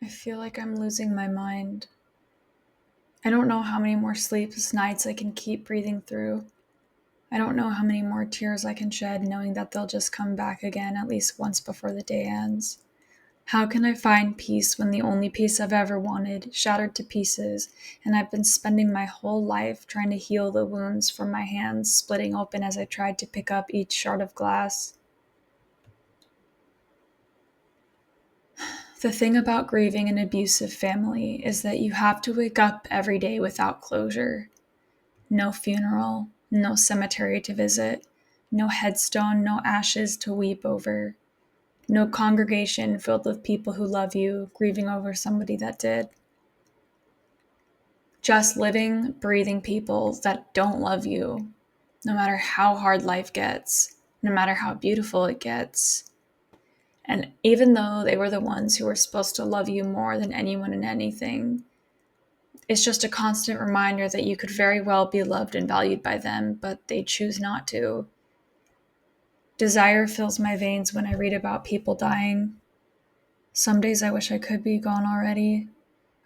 I feel like I'm losing my mind. I don't know how many more sleepless nights I can keep breathing through. I don't know how many more tears I can shed knowing that they'll just come back again at least once before the day ends. How can I find peace when the only peace I've ever wanted shattered to pieces, and I've been spending my whole life trying to heal the wounds from my hands splitting open as I tried to pick up each shard of glass? The thing about grieving an abusive family is that you have to wake up every day without closure. No funeral, no cemetery to visit, no headstone, no ashes to weep over, no congregation filled with people who love you, grieving over somebody that did. Just living, breathing people that don't love you, no matter how hard life gets, no matter how beautiful it gets. And even though they were the ones who were supposed to love you more than anyone and anything, it's just a constant reminder that you could very well be loved and valued by them, but they choose not to. Desire fills my veins when I read about people dying. Some days I wish I could be gone already.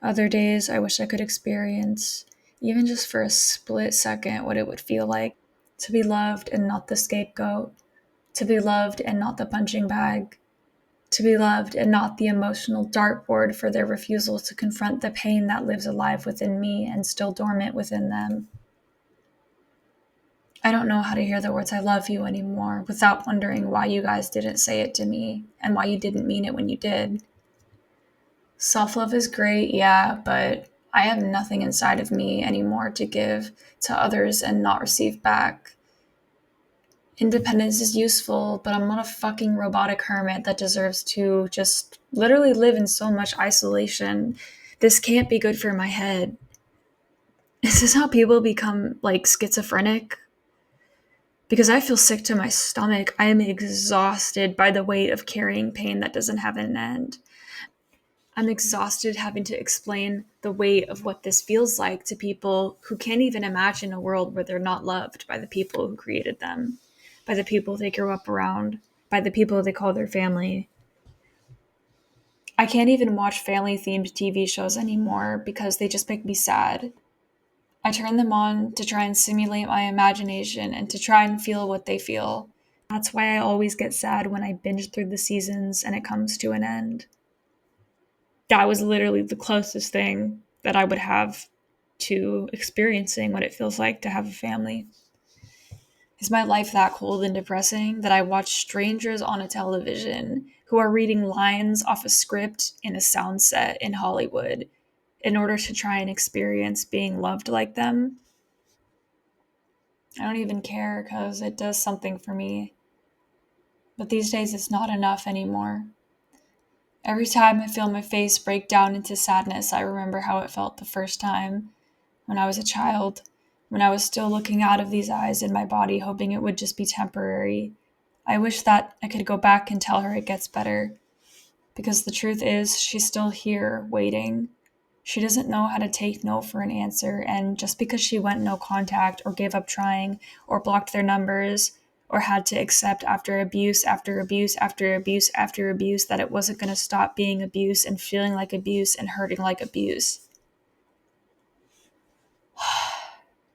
Other days I wish I could experience, even just for a split second, what it would feel like to be loved and not the scapegoat, to be loved and not the punching bag, to be loved and not the emotional dartboard for their refusal to confront the pain that lives alive within me and still dormant within them. I don't know how to hear the words I love you anymore without wondering why you guys didn't say it to me and why you didn't mean it when you did. Self-love is great, yeah, but I have nothing inside of me anymore to give to others and not receive back. Independence is useful, but I'm not a fucking robotic hermit that deserves to just literally live in so much isolation. This can't be good for my head. Is this how people become, like, schizophrenic? Because I feel sick to my stomach. I am exhausted by the weight of carrying pain that doesn't have an end. I'm exhausted having to explain the weight of what this feels like to people who can't even imagine a world where they're not loved by the people who created them, by the people they grew up around, by the people they call their family. I can't even watch family-themed TV shows anymore because they just make me sad. I turn them on to try and simulate my imagination and to try and feel what they feel. That's why I always get sad when I binge through the seasons and it comes to an end. That was literally the closest thing that I would have to experiencing what it feels like to have a family. Is my life that cold and depressing that I watch strangers on a television who are reading lines off a script in a sound set in Hollywood in order to try and experience being loved like them? I don't even care because it does something for me. But these days it's not enough anymore. Every time I feel my face break down into sadness, I remember how it felt the first time when I was a child, when I was still looking out of these eyes in my body, hoping it would just be temporary. I wish that I could go back and tell her it gets better, because the truth is, she's still here, waiting. She doesn't know how to take no for an answer, and just because she went no contact, or gave up trying, or blocked their numbers, or had to accept after abuse, after abuse, after abuse, after abuse, that it wasn't going to stop being abuse and feeling like abuse and hurting like abuse.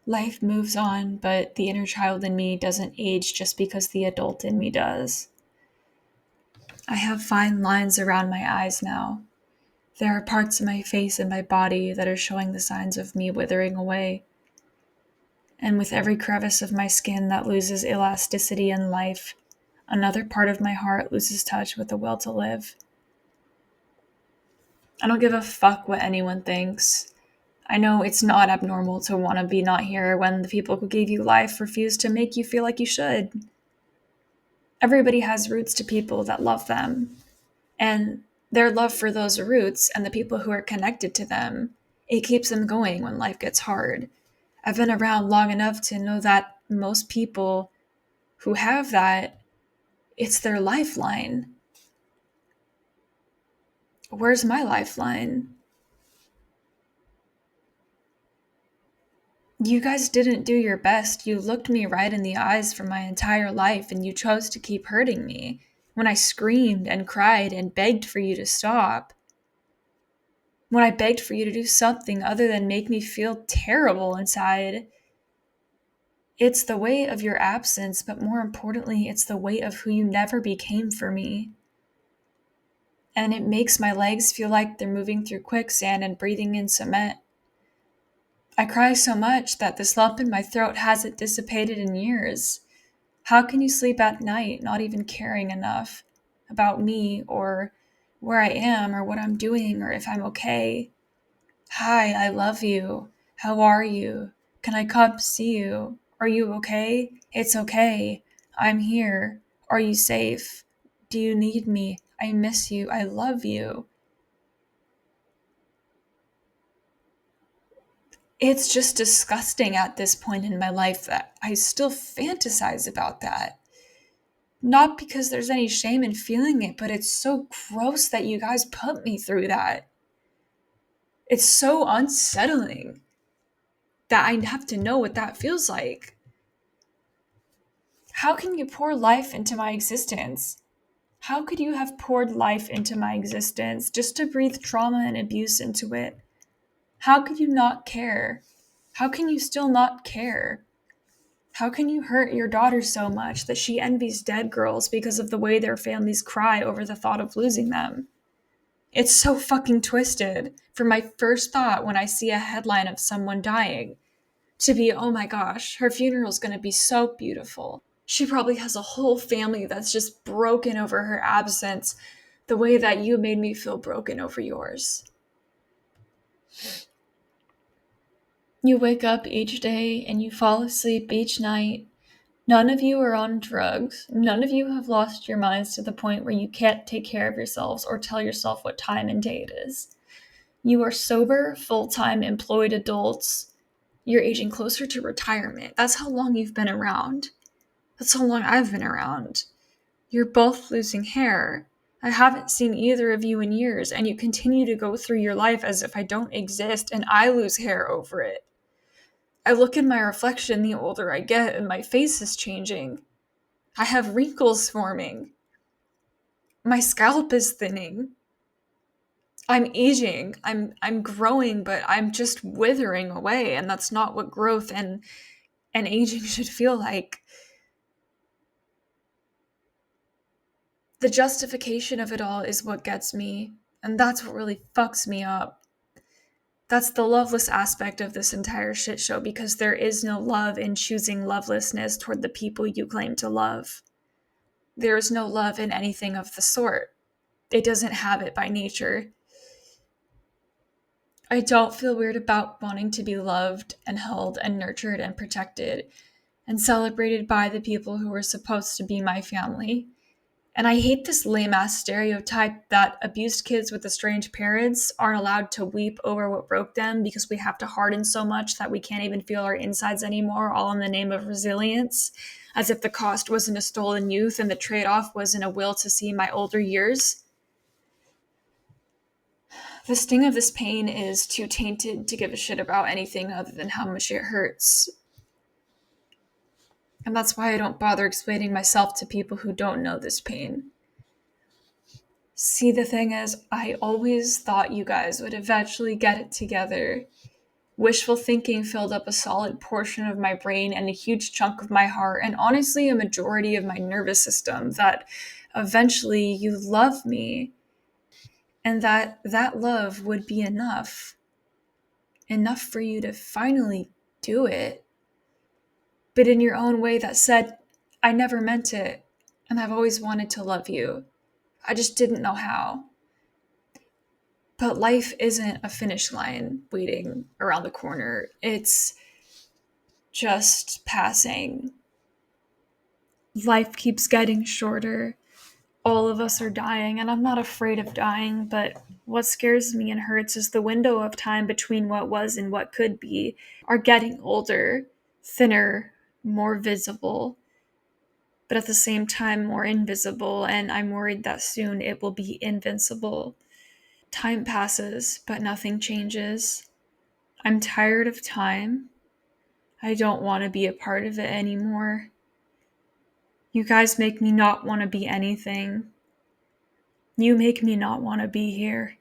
Life moves on, but the inner child in me doesn't age just because the adult in me does. I have fine lines around my eyes now. There are parts of my face and my body that are showing the signs of me withering away. And with every crevice of my skin that loses elasticity in life, another part of my heart loses touch with the will to live. I don't give a fuck what anyone thinks. I know it's not abnormal to want to be not here when the people who gave you life refuse to make you feel like you should. Everybody has roots to people that love them. And their love for those roots and the people who are connected to them, it keeps them going when life gets hard. I've been around long enough to know that most people who have that, it's their lifeline. Where's my lifeline? You guys didn't do your best. You looked me right in the eyes for my entire life, and you chose to keep hurting me when I screamed and cried and begged for you to stop. when I begged for you to do something other than make me feel terrible inside. It's the weight of your absence, but more importantly, it's the weight of who you never became for me. And it makes my legs feel like they're moving through quicksand and breathing in cement. I cry so much that this lump in my throat hasn't dissipated in years. How can you sleep at night not even caring enough about me or where I am or what I'm doing or if I'm okay? Hi, I love you. How are you? Can I come see you? Are you okay? It's okay. I'm here. Are you safe? Do you need me? I miss you. I love you. It's just disgusting at this point in my life that I still fantasize about that. Not because there's any shame in feeling it, but it's so gross that you guys put me through that. It's so unsettling that I have to know what that feels like. How can you pour life into my existence? How could you have poured life into my existence just to breathe trauma and abuse into it? How could you not care? How can you still not care? How can you hurt your daughter so much that she envies dead girls because of the way their families cry over the thought of losing them? It's so fucking twisted. For my first thought when I see a headline of someone dying to be, oh my gosh, her funeral's gonna be so beautiful. She probably has a whole family that's just broken over her absence, the way that you made me feel broken over yours. You wake up each day and you fall asleep each night. None of you are on drugs. None of you have lost your minds to the point where you can't take care of yourselves or tell yourself what time and day it is. You are sober, full-time employed adults. You're aging closer to retirement. That's how long you've been around. That's how long I've been around. You're both losing hair. I haven't seen either of you in years, and you continue to go through your life as if I don't exist, and I lose hair over it. I look in my reflection the older I get, and my face is changing. I have wrinkles forming. My scalp is thinning. I'm aging. I'm growing, but I'm just withering away, and that's not what growth and aging should feel like. The justification of it all is what gets me, and that's what really fucks me up. That's the loveless aspect of this entire shit show, because there is no love in choosing lovelessness toward the people you claim to love. There is no love in anything of the sort. It doesn't have it by nature. I don't feel weird about wanting to be loved and held and nurtured and protected and celebrated by the people who are supposed to be my family. And I hate this lame-ass stereotype that abused kids with estranged parents aren't allowed to weep over what broke them because we have to harden so much that we can't even feel our insides anymore, all in the name of resilience, as if the cost wasn't a stolen youth and the trade-off wasn't a will to see my older years. The sting of this pain is too tainted to give a shit about anything other than how much it hurts. And that's why I don't bother explaining myself to people who don't know this pain. See, the thing is, I always thought you guys would eventually get it together. Wishful thinking filled up a solid portion of my brain and a huge chunk of my heart, and honestly a majority of my nervous system, that eventually you love me, and that love would be enough for you to finally do it. But in your own way that said, I never meant it, and I've always wanted to love you. I just didn't know how. But life isn't a finish line waiting around the corner. It's just passing. Life keeps getting shorter. All of us are dying, and I'm not afraid of dying, but what scares me and hurts is the window of time between what was and what could be are getting older, thinner, more visible, but at the same time more invisible, and I'm worried that soon it will be invincible. Time passes, but nothing changes. I'm tired of time. I don't want to be a part of it anymore. You guys make me not want to be anything. You make me not want to be here.